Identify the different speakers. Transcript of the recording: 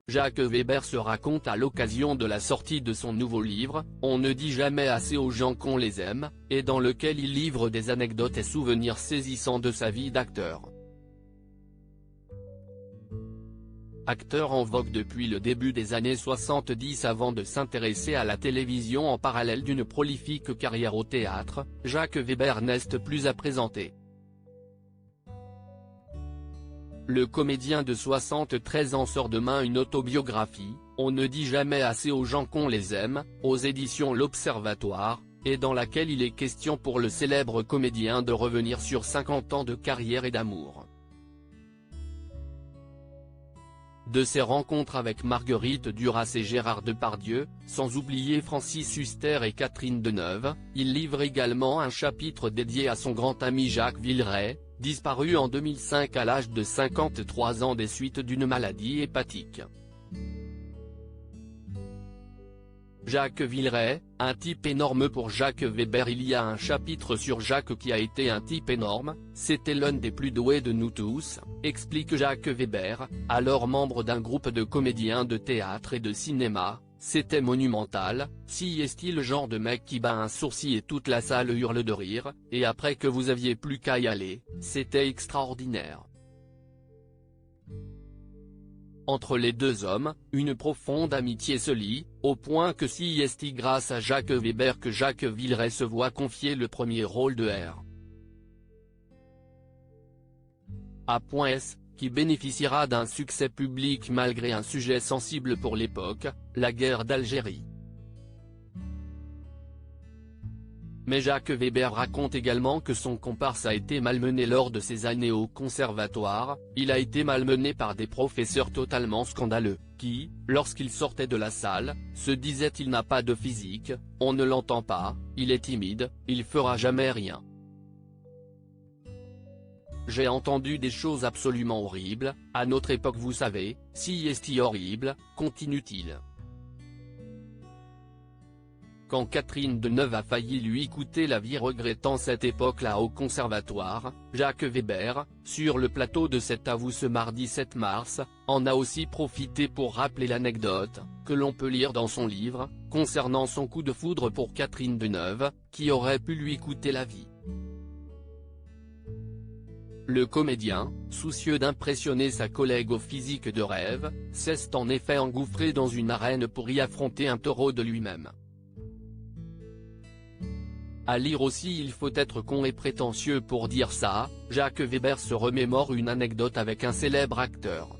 Speaker 1: Jacques Weber se raconte à l'occasion de la sortie de son nouveau livre, On ne dit jamais assez aux gens qu'on les aime, et dans lequel il livre des anecdotes et souvenirs saisissants de sa vie d'acteur. Acteur en vogue depuis le début des années 70 avant de s'intéresser à la télévision en parallèle d'une prolifique carrière au théâtre, Jacques Weber n'est plus à présenter. Le comédien de 73 ans sort demain une autobiographie, On ne dit jamais assez aux gens qu'on les aime, aux éditions L'Observatoire, et dans laquelle il est question pour le célèbre comédien de revenir sur 50 ans de carrière et d'amour. De ses rencontres avec Marguerite Duras et Gérard Depardieu, sans oublier Francis Huster et Catherine Deneuve, il livre également un chapitre dédié à son grand ami Jacques Villeray, disparu en 2005 à l'âge de 53 ans des suites d'une maladie hépatique. Jacques Villeray, un type énorme pour Jacques Weber. Il y a un chapitre sur Jacques qui a été un type énorme, c'était l'un des plus doués de nous tous, explique Jacques Weber, alors membre d'un groupe de comédiens de théâtre et de cinéma, c'était monumental, si est-il le genre de mec qui bat un sourcil et toute la salle hurle de rire, et après que vous aviez plus qu'à y aller, c'était extraordinaire. Entre les deux hommes, une profonde amitié se lie, au point que c'est grâce à Jacques Weber que Jacques Villeray se voit confier le premier rôle de R. A.S., qui bénéficiera d'un succès public malgré un sujet sensible pour l'époque, la guerre d'Algérie. Mais Jacques Weber raconte également que son comparse a été malmené lors de ses années au conservatoire, il a été malmené par des professeurs totalement scandaleux, qui, lorsqu'il sortait de la salle, se disaient il n'a pas de physique, on ne l'entend pas, il est timide, il fera jamais rien. J'ai entendu des choses absolument horribles, à notre époque vous savez, si est horrible, continue-t-il. Quand Catherine Deneuve a failli lui coûter la vie regrettant cette époque-là au conservatoire, Jacques Weber, sur le plateau de cet avou ce mardi 7 mars, en a aussi profité pour rappeler l'anecdote, que l'on peut lire dans son livre, concernant son coup de foudre pour Catherine Deneuve, qui aurait pu lui coûter la vie. Le comédien, soucieux d'impressionner sa collègue au physique de rêve, s'est en effet engouffré dans une arène pour y affronter un taureau de lui-même. À lire aussi Il faut être con et prétentieux pour dire ça, Jacques Weber se remémore une anecdote avec un célèbre acteur.